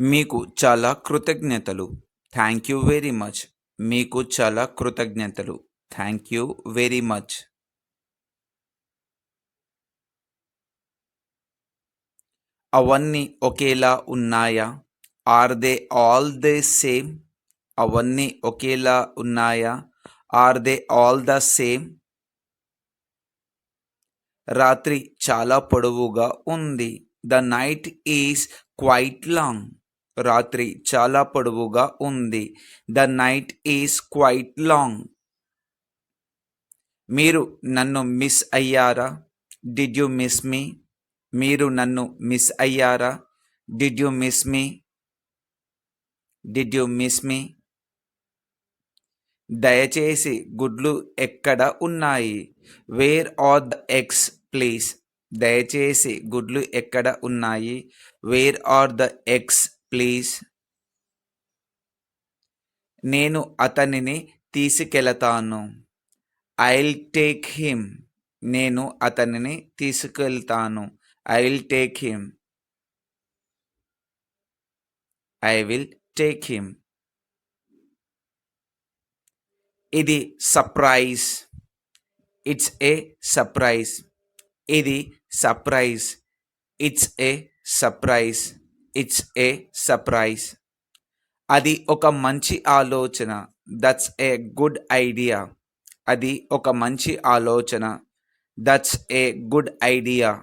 మీకు చాలా కృతజ్ఞతలు. Thank you very much. మీకు చాలా కృతజ్ఞతలు. Thank you very much. అవన్నీ ఒకేలా ఉన్నాయా? Are they all the same? అవన్నీ ఒకేలా ఉన్నాయా? Are they all the same? రాత్రి చాలా పొడవుగా ఉంది. The night is quite long. రాత్రి చాలా పొడవుగా ఉంది. The night is quite long. మీరు నన్ను మిస్ అయ్యారా? Did you miss me? మీరు నన్ను మిస్ అయ్యారా? Did you miss me? Did you miss me? దయచేసి గుడ్లు ఎక్కడ ఉన్నాయి? Where are the eggs please? దయచేసి గుడ్లు ఎక్కడ ఉన్నాయి? Where are the eggs please? నేను అతనిని తీసుకెళతాను. I'll take him. నేను అతనిని తీసుకెళ్తాను. I will take him. I will take him. ఇది సర్ప్రైజ్. It's a surprise. ఇది surprise. It's a surprise. It's a surprise. అది ఒక మంచి ఆలోచన. That's a good idea. అది ఒక మంచి ఆలోచన. That's a good idea.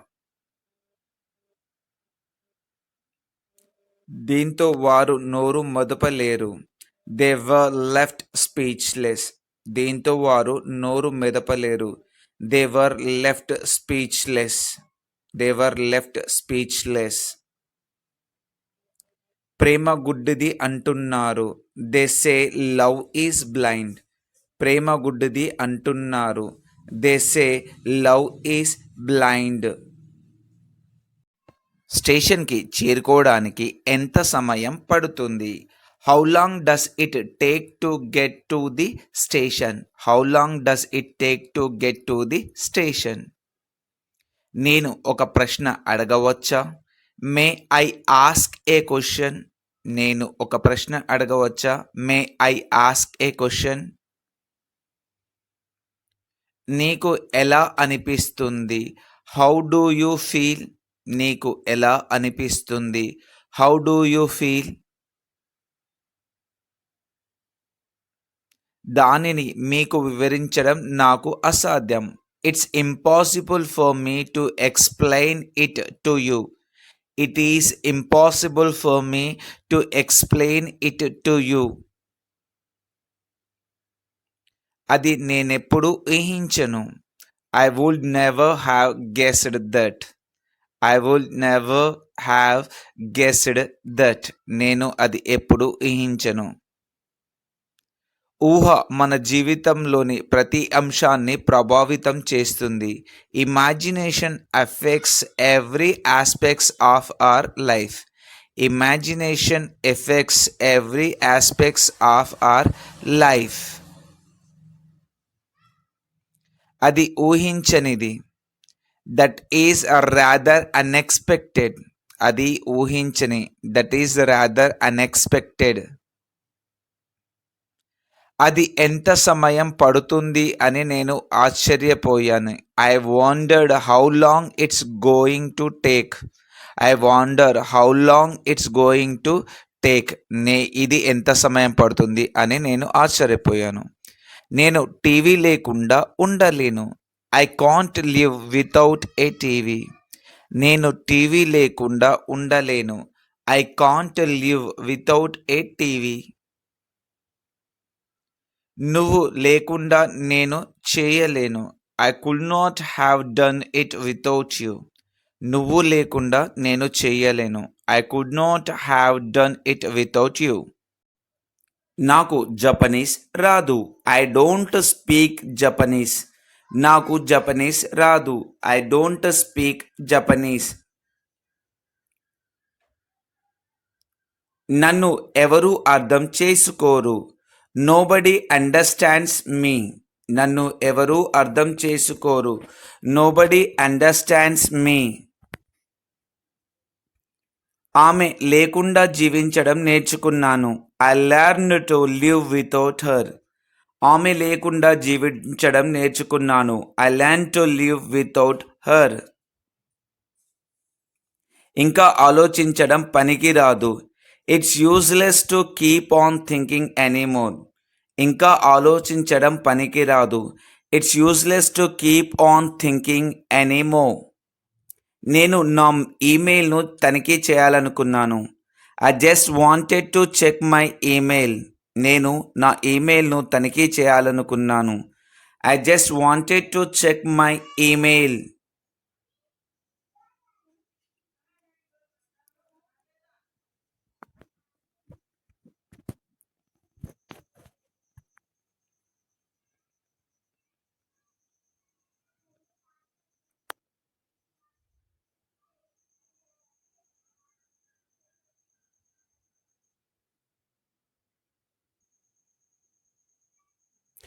దీంతో వారు నోరు మెదపలేరు. They were left speechless. దీంతో వారు నోరు మెదపలేరు. They were left speechless. They were left speechless. ప్రేమ గుడ్డిది అంటున్నారు. They say love is blind. ప్రేమ గుడ్డిది అంటున్నారు. They say love is blind. స్టేషన్కి చేరుకోవడానికి ఎంత సమయం పడుతుంది? How long does it take to get to the station? How long does it take to get to the station? నేను ఒక ప్రశ్న అడగవచ్చా? May I ask a question? నేను ఒక ప్రశ్న అడగవచ్చా? May I ask a question? నీకు ఎలా అనిపిస్తుంది? How do you feel? నీకు ఎలా అనిపిస్తుంది? How do you feel? దానిని మీకు వివరించడం నాకు అసాధ్యం. It's impossible for me to explain it to you. It is impossible for me to explain it to you. అది నేనెప్పుడు ఊహించను. I would never have guessed that. I would never have guessed that. నేను అది ఎప్పుడు ఊహించను. ఊహ మన జీవితంలోని ప్రతి అంశాన్ని ప్రభావితం చేస్తుంది. Imagination affects every aspects of our life. Imagination effects every aspects of our life. అది ఊహించనిది. That is rather unexpected. అది ఊహించని. That is rather unexpected. అది ఎంత సమయం పడుతుంది అని నేను ఆశ్చర్యపోయాను. I wondered how long it's going to take. I wonder how long it's going to take. ఇది ఎంత సమయం పడుతుంది అని నేను ఆశ్చర్యపోయాను. నేను టీవీ లేకుండా ఉండలేను. I can't live without a TV. నేను టీవీ లేకుండా ఉండలేను. I can't live without a TV. నువ్వు లేకుండా నేను చేయలేను. I could not have done it without you. నువ్వు లేకుండా నేను చేయలేను. I could not have done it without you. నాకు జపనీస్ రాదు. I don't speak Japanese. నాకు జపనీస్ రాదు. I don't speak Japanese. నన్ను ఎవరు అర్థం చేసుకోరు. నోబడి అండర్స్టాండ్స్ మీ. నన్ను ఎవరు అర్థం చేసుకోరు. Nobody understands me. ఆమె లేకుండా జీవించడం నేర్చుకున్నాను. I learned to live without her. ఆమె లేకుండా జీవించడం నేర్చుకున్నాను. I learn to live without her. ఇంకా ఆలోచించడం పనికిరాదు. It's useless to keep on thinking anymore. ఇంకా ఆలోచించడం పనికిరాదు. It's useless to keep on thinking anymore. నేను నా ఈమెయిల్ను తనిఖీ చేయాలనుకున్నాను. I just wanted to check my email. నేను నా ఈమెయిల్ను తనిఖీ చేయాలనుకున్నాను. I just wanted to check my email.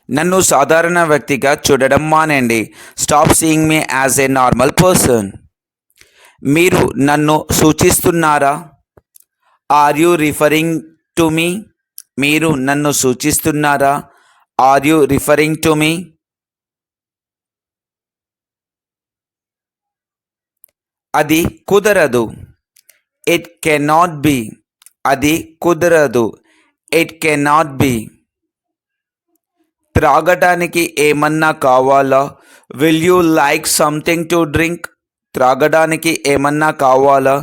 నన్ను సాధారణ వ్యక్తిగా చూడడం మానేయండి. Stop seeing me as a normal person. మీరు నన్ను సూచిస్తున్నారా? Are you referring to me? మీరు నన్ను సూచిస్తున్నారా? Are you referring to me? అది కుదరదు. It cannot be. అది కుదరదు. It cannot be. త్రాగడానికి ఏమన్నా కావాలా? Will you like something to drink? త్రాగడానికి ఏమన్నా కావాలా?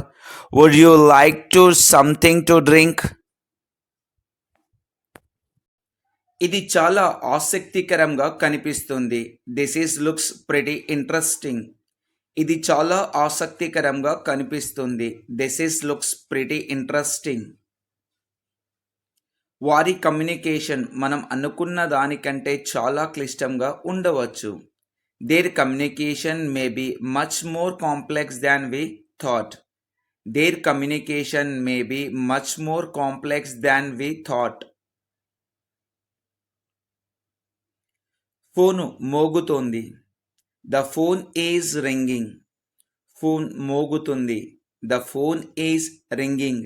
Would you like to something to drink? ఇది చాలా ఆసక్తికరంగా కనిపిస్తుంది. This is looks pretty interesting. ఇది చాలా ఆసక్తికరంగా కనిపిస్తుంది. This is looks pretty interesting. వారి కమ్యూనికేషన్ మనం అనుకున్న దానికంటే చాలా క్లిష్టంగా ఉండవచ్చు. Their communication may be much more complex than we thought. Their communication may be much more complex than we thought. Phone మోగుతోంది. The phone is ringing. Phone మోగుతుంది. The phone is ringing.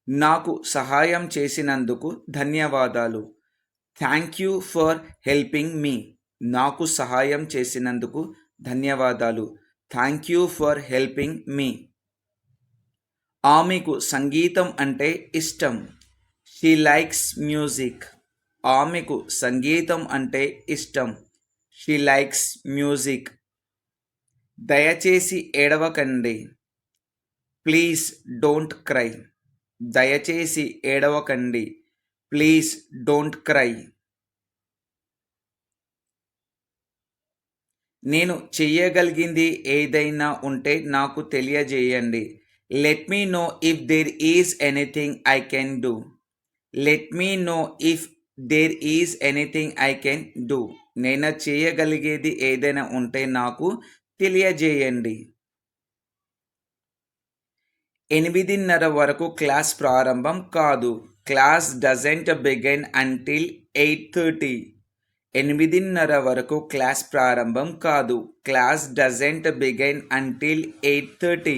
నాకు సహాయం చేసినందుకు ధన్యవాదాలు. Thank you for helping me. నాకు సహాయం చేసినందుకు ధన్యవాదాలు. Thank you for helping me. ఆమెకు సంగీతం అంటే ఇష్టం. She likes music. ఆమెకు సంగీతం అంటే ఇష్టం. She likes music. దయచేసి ఏడవకండి. Please don't cry. దయచేసి ఏడవకండి. Please don't cry. నేను చెయ్యగలిగింది ఏదైనా ఉంటే నాకు తెలియజేయండి. Let me know if there is anything I can do. Let me know if there is anything I can do. నేను చేయగలిగేది ఏదైనా ఉంటే నాకు తెలియజేయండి. 8:30 వరకు క్లాస్ ప్రారంభం కాదు. Class doesn't begin until 8:30. 8:30 వరకు క్లాస్ ప్రారంభం కాదు. Class doesn't begin until 8:30.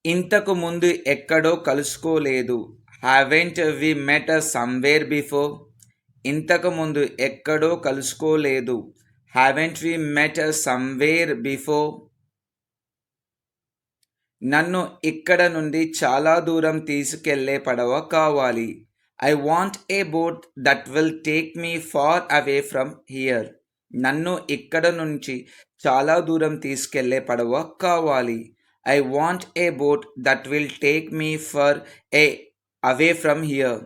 ఇంతకు ముందు ఎక్కడో కలుసుకోలేదు. Haven't we met somewhere before. ఇంతకు ముందు ఎక్కడో కలుసుకోలేదు. Haven't we met somewhere before. నన్ను ఇక్కడ నుండి చాలా దూరం తీసుకెళ్లే పడవ కావాలి. I want a boat that will take me far away from here. నన్ను ఇక్కడ నుంచి చాలా దూరం తీసుకెళ్లే పడవ కావాలి. I want a boat that will take me far away from here.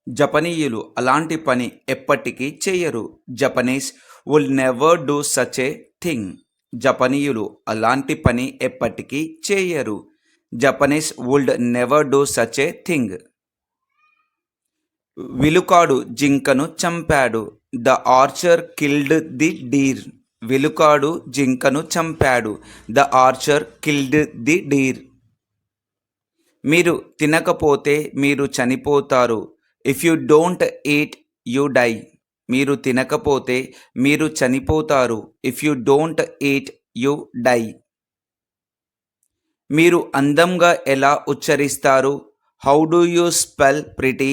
జపనీయులు అలాంటి పని ఎప్పటికీ చేయరు. Japanese would never do such a thing. జపనీయులు అలాంటి పని ఎప్పటికీ చేయరు. Japanese would never do such a thing. విలుకాడు జింకను చంపాడు. The archer killed the deer. విలుకాడు జింకను చంపాడు. The archer killed the deer. మీరు తినకపోతే మీరు చనిపోతారు. If you don't eat you die. మీరు తినకపోతే మీరు చనిపోతారు. If you don't eat you die. మీరు అందంగా ఎలా ఉచ్చరిస్తారు? How do you spell pretty?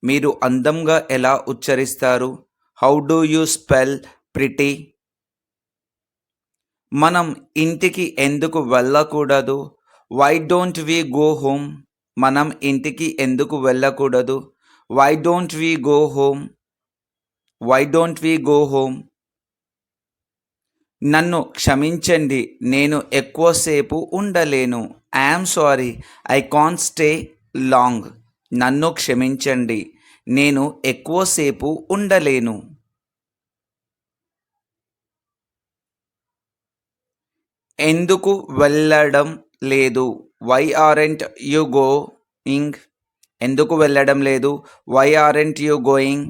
మీరు అందంగా ఎలా ఉచ్చరిస్తారు? How do you spell pretty? మనం ఇంటికి ఎందుకు వెళ్ళకూడదు? Why don't we go home? మనం ఇంటికి ఎందుకు వెళ్ళకూడదు? Why don't we go home? Why don't we go home? నన్ను క్షమించండి, నేను ఎక్కువసేపు ఉండలేను. I'm sorry, I can't stay long. నన్ను క్షమించండి, నేను ఎక్కువసేపు ఉండలేను. ఎందుకు వెళ్ళడం లేదు? Why aren't you going? ఎందుకు వెళ్ళడం లేదు? Why aren't you going?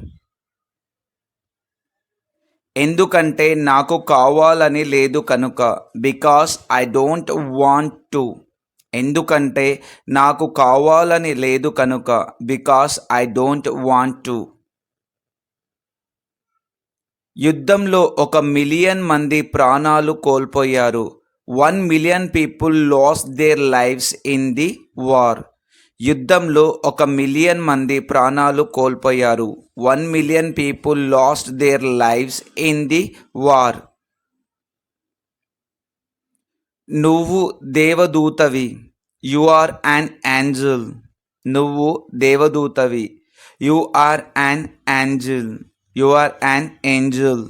ఎందుకంటే నాకు కావాలని లేదు కనుక. Because I don't want to. ఎందుకంటే నాకు కావాలని లేదు కనుక. Because I don't want to. యుద్ధంలో 1,000,000 మంది ప్రాణాలు కోల్పోయారు. 1,000,000 people lost their lives in the war. యుద్ధంలో 1,000,000 మంది ప్రాణాలు కోల్పోయారు. 1,000,000 people lost their lives in the war. నువ్వు దేవదూతవి. You are an angel. నువ్వు దేవదూతవి. You are an angel. You are an Angel.